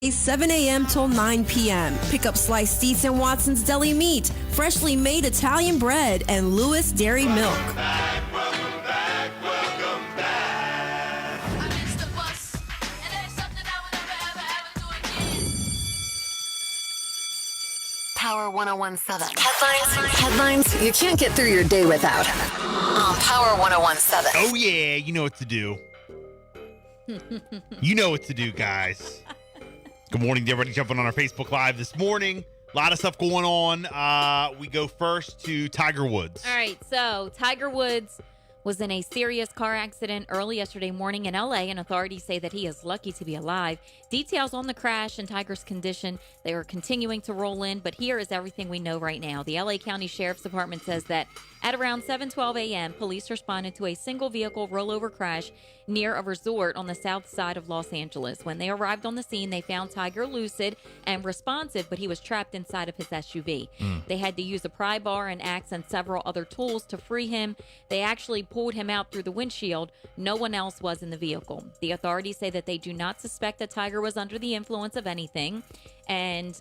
7 a.m. till 9 p.m. Pick up sliced Eats and Watson's Deli Meat, freshly made Italian bread, and Lewis Dairy Milk. Welcome back, welcome back. I missed the bus, and there's something I would never, ever, ever do again. Power 101.7. Headlines you can't get through your day without. On Power 101.7. Oh, yeah, you know what to do. You know what to do, guys. Good morning to everybody jumping on our Facebook Live this morning. A lot of stuff going on. We go first to Tiger Woods. All right, so Tiger Woods was in a serious car accident early yesterday morning in L.A., and authorities say that he is lucky to be alive. Details on the crash and Tiger's condition, they are continuing to roll in, but here is everything we know right now. The L.A. County Sheriff's Department says that at around 7:12 a.m., police responded to a single-vehicle rollover crash near a resort on the south side of Los Angeles. When they arrived on the scene, they found Tiger lucid and responsive, but he was trapped inside of his SUV. They had to use a pry bar, an axe, and several other tools to free him. They actually pulled him out through the windshield. No one else was in the vehicle. The authorities say that they do not suspect that Tiger was under the influence of anything. And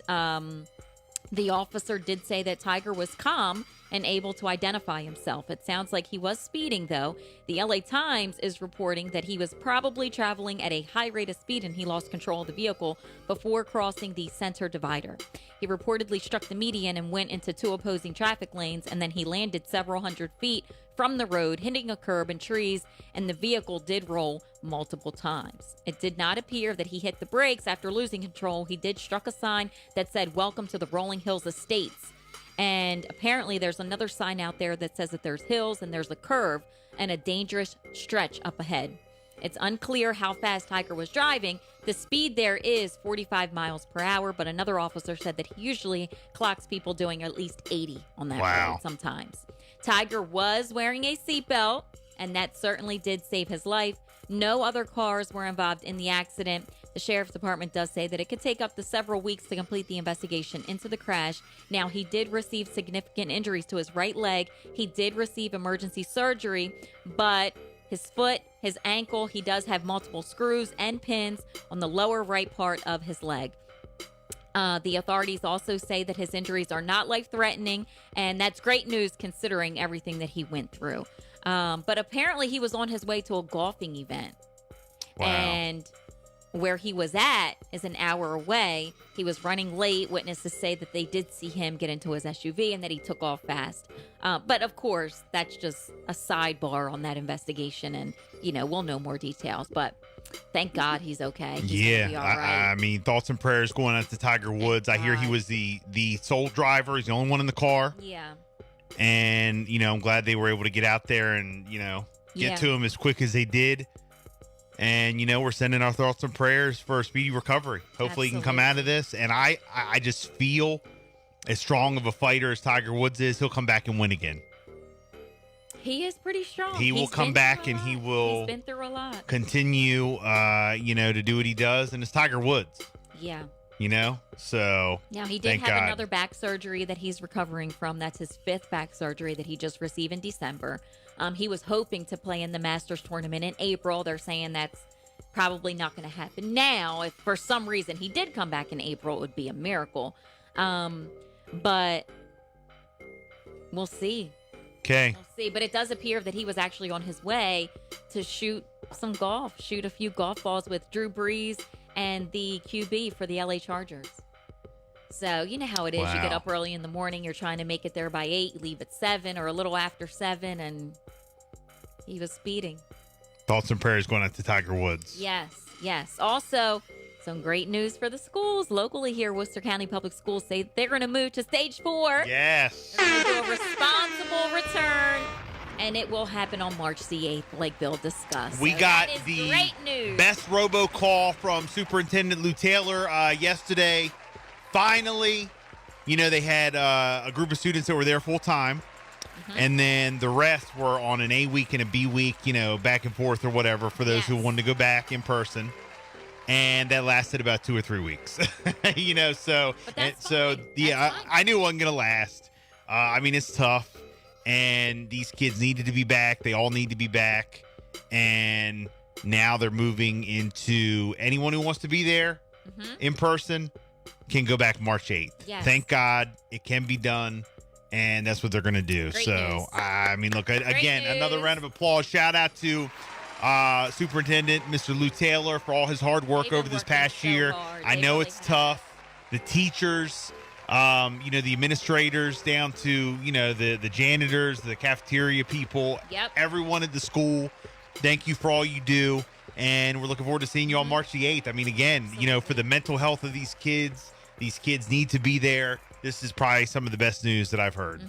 the officer did say that Tiger was calm and able to identify himself. It sounds like he was speeding, though. The LA Times is reporting that he was probably traveling at a high rate of speed and he lost control of the vehicle before crossing the center divider. He reportedly struck the median and went into two opposing traffic lanes, and then he landed several hundred feet from the road, hitting a curb and trees, and the vehicle did roll multiple times. It did not appear that he hit the brakes after losing control. He did struck a sign that said, "Welcome to the Rolling Hills Estates." And apparently there's another sign out there that says that there's hills and there's a curve and a dangerous stretch up ahead. It's unclear how fast Tiger was driving. The speed there is 45 miles per hour, but another officer said that he usually clocks people doing at least 80 on that road sometimes. Tiger was wearing a seatbelt, and that certainly did save his life. No other cars were involved in the accident. The Sheriff's Department does say that it could take up to several weeks to complete the investigation into the crash. Now, he did receive significant injuries to his right leg. He did receive emergency surgery, but his foot, his ankle, he does have multiple screws and pins on the lower right part of his leg. The authorities also say that his injuries are not life-threatening, and that's great news considering everything that he went through. But apparently he was on his way to a golfing event. Wow. And where he was at is an hour away. He was running late. Witnesses say that they did see him get into his SUV and that he took off fast. But of course, that's just a sidebar on that investigation. And, you know, we'll know more details. But thank God he's okay. He's gonna be all right. I mean, thoughts and prayers going out to Tiger Woods. I hear he was the sole driver. He's the only one in the car. Yeah. And, you know, I'm glad they were able to get out there and, you know, get to him as quick as they did. And, you know, we're sending our thoughts and prayers for a speedy recovery. Hopefully he can come out of this. And I just feel as strong of a fighter as Tiger Woods is, he'll come back and win again. He is pretty strong. He will come back and he will He's been through a lot. Continue, you know, to do what he does. And it's Tiger Woods. Yeah. You know, so now he did have another back surgery that he's recovering from. That's his 5th back surgery that he just received in December. He was hoping to play in the Masters tournament in April. They're saying that's probably not going to happen now. If for some reason he did come back in April, it would be a miracle. But we'll see. Okay. We'll see. But it does appear that he was actually on his way to shoot some golf, shoot a few golf balls with Drew Brees and the QB for the LA Chargers. So, you know how it is. Wow. You get up early in the morning. You're trying to make it there by 8. You leave at 7 or a little after 7. And he was speeding. Thoughts and prayers going out to Tiger Woods. Yes, yes. Also, some great news for the schools. Locally here, Worcester County Public Schools say they're going to move to Stage 4. Yes. They're going to do a responsible return. And it will happen on March the 8th, like Bill discussed. We so got that is the great news. best robocall from Superintendent Lou Taylor yesterday. Finally, you know, they had a group of students that were there full time. And then the rest were on an A week and a B week, you know, back and forth or whatever for those who wanted to go back in person. And that lasted about 2 or 3 weeks, you know, so I knew it wasn't going to last. I mean, it's tough. And these kids needed to be back. They all need to be back. And now they're moving into anyone who wants to be there in person can go back March 8th. Yes. Thank God it can be done. And that's what they're going to do. Great so, news. I mean, look, again, another news. round of applause. Shout out to Superintendent Mr. Lou Taylor for all his hard work They've been over this working past so year. hard. I They know really it's have. tough. The teachers, the administrators down to, the janitors, the cafeteria people, Yep. everyone at the school. Thank you for all you do. And we're looking forward to seeing you on March the 8th. I mean, again, for the mental health of these kids need to be there. This is probably some of the best news that I've heard.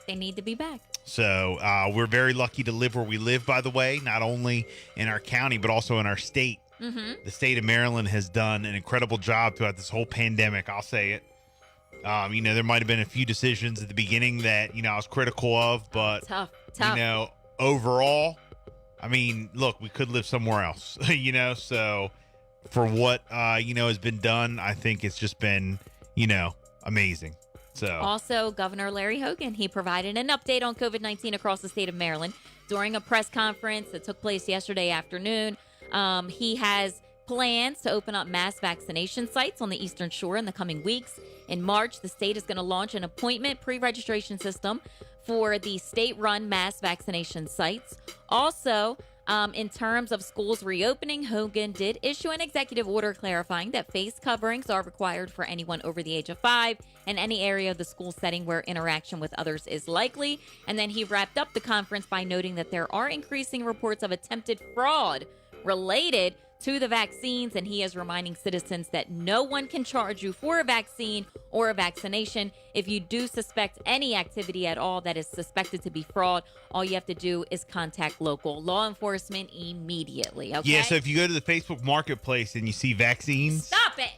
They need to be back. So we're very lucky to live where we live, by the way, not only in our county, but also in our state. The state of Maryland has done an incredible job throughout this whole pandemic. I'll say it. There might have been a few decisions at the beginning that, I was critical of, but, Tough. overall, I mean, look, we could live somewhere else, so for what, has been done, I think it's just been, amazing. So Also, Governor Larry Hogan, he provided an update on COVID-19 across the state of Maryland during a press conference that took place yesterday afternoon. He has plans to open up mass vaccination sites on the Eastern Shore in the coming weeks. In March, the state is going to launch an appointment pre-registration system for the state-run mass vaccination sites. Also, in terms of schools reopening, Hogan did issue an executive order clarifying that face coverings are required for anyone over the age of 5 in any area of the school setting where interaction with others is likely. And then he wrapped up the conference by noting that there are increasing reports of attempted fraud related to the vaccines, and he is reminding citizens that no one can charge you for a vaccine or a vaccination. If you do suspect any activity at all that is suspected to be fraud, all you have to do is contact local law enforcement immediately. Okay. yeah, so if you go to the Facebook Marketplace and you see vaccines, Stop it.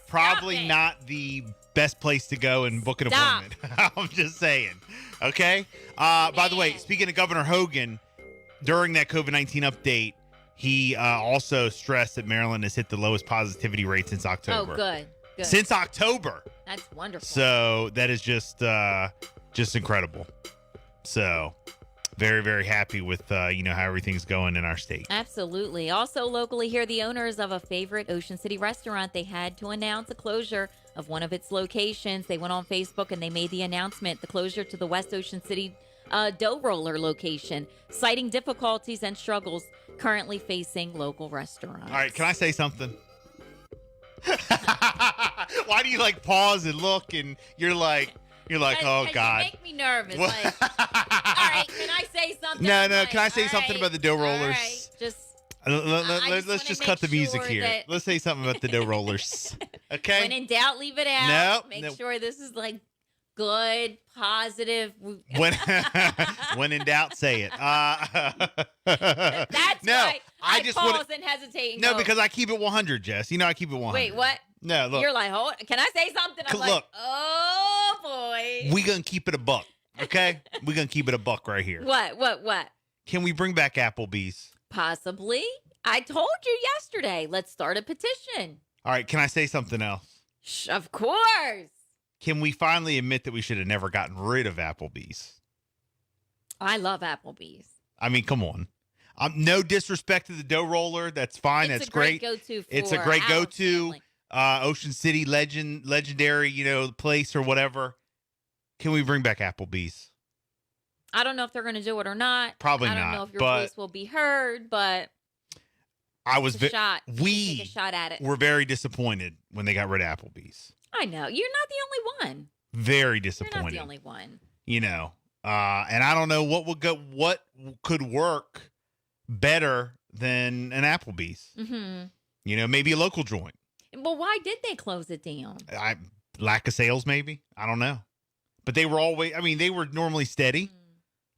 probably Stop it. not the best place to go and book an Stop. appointment. I'm just saying. Okay. By the way, Man. speaking of Governor Hogan, during that COVID-19 update, he also stressed that Maryland has hit the lowest positivity rate since October. Oh, good. Good. Since October. That's wonderful. So that is just incredible. So very, very happy with how everything's going in our state. Absolutely. Also locally here, the owners of a favorite Ocean City restaurant, they had to announce a closure of one of its locations. They went on Facebook and they made the announcement, the closure to the West Ocean City dough roller location, citing difficulties and struggles currently facing local restaurants. All right, can I say something? Why do you pause and look and you're like, oh God. You make me nervous. Like, all right, can I say something? No, I'm no. like, Can I say all something right, about the dough all rollers? right, just Let's wanna just make cut the music sure here. that- Let's say something about the dough rollers. Okay. when in doubt, leave it out. Nope, Make nope. sure this is good, positive. when in doubt, say it. That's no, why I just pause wanna- and hesitate. And No, go, because I keep it 100, Jess. I keep it 100. wait, what? No, look. You're like, hold. Can I say something? I'm like, Look. oh boy. We gonna keep it a buck, okay? We gonna keep it a buck right here. What? Can we bring back Applebees? Possibly. I told you yesterday. Let's start a petition. All right. Can I say something else? Of course. Can we finally admit that we should have never gotten rid of Applebees? I love Applebee's. I mean, come on. No disrespect to the dough roller. That's fine. It's That's a great great. go-to. It's a for great our go-to. family. Ocean City legendary, place or whatever. Can we bring back Applebee's? I don't know if they're going to do it or not. Probably I don't not, know if your but- voice will be heard, but I was it's a shot. Take a we shot at it. were very disappointed when they got rid of Applebee's. I know you're not the only one. Very You're disappointed. not the only one. And I don't know what could work better than an Applebee's. Mm-hmm. Maybe a local joint. But why did they close it down? Lack of sales, maybe. I don't know. But they were always. I mean, they were normally steady.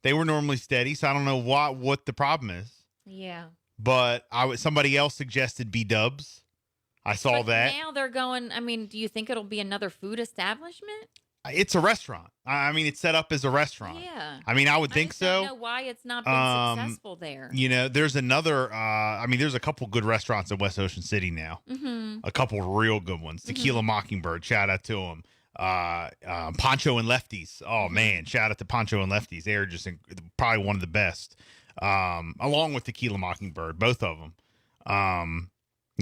They were normally steady, so I don't know what the problem is. Yeah. But somebody else suggested B-Dubs. I saw But that. now they're going. I mean, do you think it'll be another food establishment? It's a restaurant. I mean, it's set up as a restaurant. Yeah. I mean, I would I think just don't so. know why it's not been successful there. There's another. There's a couple good restaurants in West Ocean City now. Mm-hmm. A couple real good ones. Tequila Mockingbird. Shout out to them. Poncho and Lefties. Oh man, shout out to Poncho and Lefties. They're just probably one of the best. Along with Tequila Mockingbird, both of them.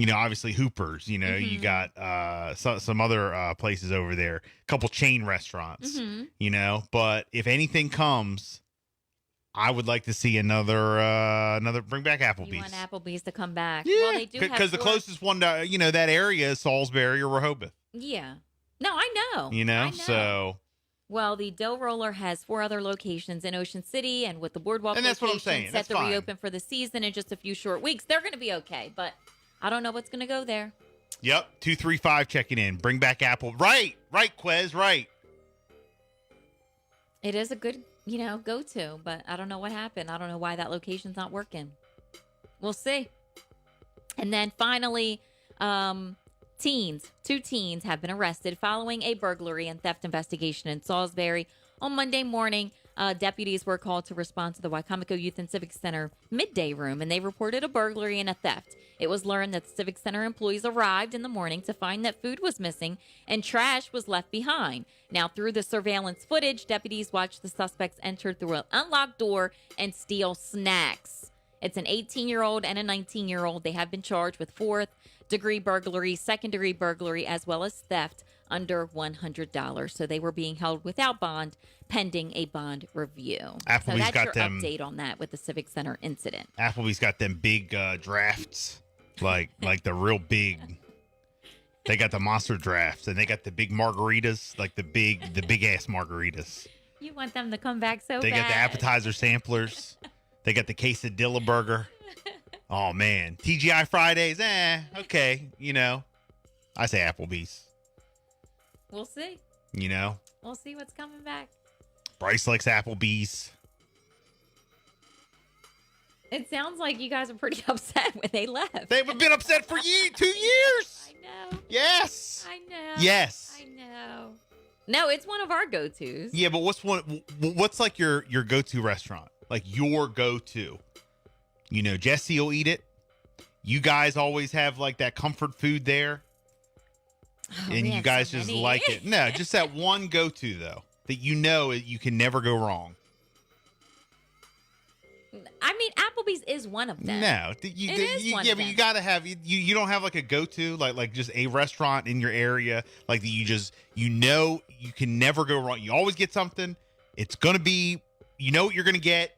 obviously Hooper's, you got some other places over there, a couple chain restaurants, but if anything comes, I would like to see another bring back Applebee's. You want Applebee's to come back? Yeah, Well, they do have because the closest one to, that area is Salisbury or Rehoboth. Yeah. No, I know. I know. So. Well, the dough roller has 4 other locations in Ocean City, and with the boardwalk And that's what I'm location saying. set That's to fine. reopen for the season in just a few short weeks, they're going to be okay. But I don't know what's going to go there. Yep, 235 checking in. Bring back Apple. Right, Quez, right. It is a good, go-to, but I don't know what happened. I don't know why that location's not working. We'll see. And then finally, 2 teens have been arrested following a burglary and theft investigation in Salisbury. On Monday morning, deputies were called to respond to the Wycomico Youth and Civic Center midday room, and they reported a burglary and a theft. It was learned that the Civic Center employees arrived in the morning to find that food was missing and trash was left behind. Now, through the surveillance footage, deputies watched the suspects enter through an unlocked door and steal snacks. It's an 18-year-old and a 19-year-old. They have been charged with 4th-degree burglary, 2nd-degree burglary, as well as theft under $100. So they were being held without bond pending a bond review. Applebee's so that's got your them update on that with the Civic Center incident. Applebee's got them big drafts, like the real big. They got the monster drafts, and they got the big margaritas, like the big ass margaritas. You want them to come back so They bad. got the appetizer samplers. They got the quesadilla burger. Oh man, TGI Fridays. Okay, I say Applebee's. We'll see. We'll see what's coming back. Bryce likes Applebee's. It sounds like you guys are pretty upset when they left. They've been upset for 2 years. I know. Yes. I know. Yes. I know. No, it's one of our go-tos. Yeah, but what's like your go-to restaurant? Like your go-to? Jesse will eat it. You guys always have like that comfort food there. Oh, And we you have guys so just many. like it. No, just that one go-to though, that you can never go wrong. I mean, Applebee's is one of them. No, It is one yeah, of but them. you gotta have you don't have like a go-to like just a restaurant in your area like that you can never go wrong. You always get something. It's gonna be what you're gonna get.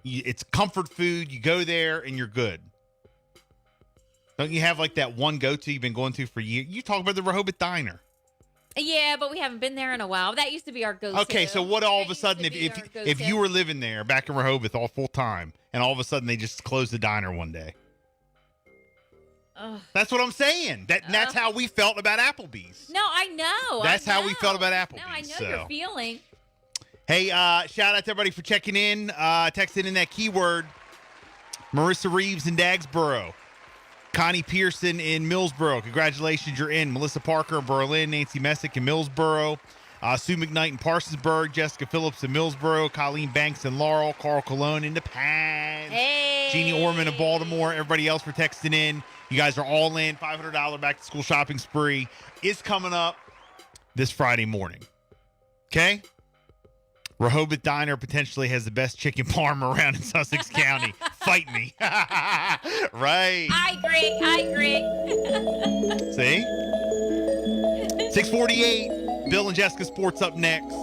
It's comfort food. You go there and you're good. Don't you have like that one go-to you've been going to for years? You talk about the Rehoboth Diner. Yeah, but we haven't been there in a while. That used to be our go-to. Okay, so what all of a That sudden, used to be our if go-to. you were living there back in Rehoboth all full time, and all of a sudden they just closed the diner one day? Ugh. That's what I'm saying. That's how we felt about Applebee's. No, I know. That's how we felt about Applebee's. No, I know so. your feeling. Hey, shout out to everybody for checking in, texting in that keyword. Marissa Reeves in Dagsboro. Connie Pearson in Millsboro. Congratulations, you're in. Melissa Parker in Berlin. Nancy Messick in Millsboro. Sue McKnight in Parsonsburg. Jessica Phillips in Millsboro. Colleen Banks in Laurel. Carl Cologne in the Pines. Hey. Jeannie Orman in Baltimore. Everybody else for texting in. You guys are all in. $500 back to school shopping spree is coming up this Friday morning. Okay? Rehoboth Diner potentially has the best chicken parm around in Sussex County. Fight me. Right. I agree. See? 648. Bill and Jessica Sports up next.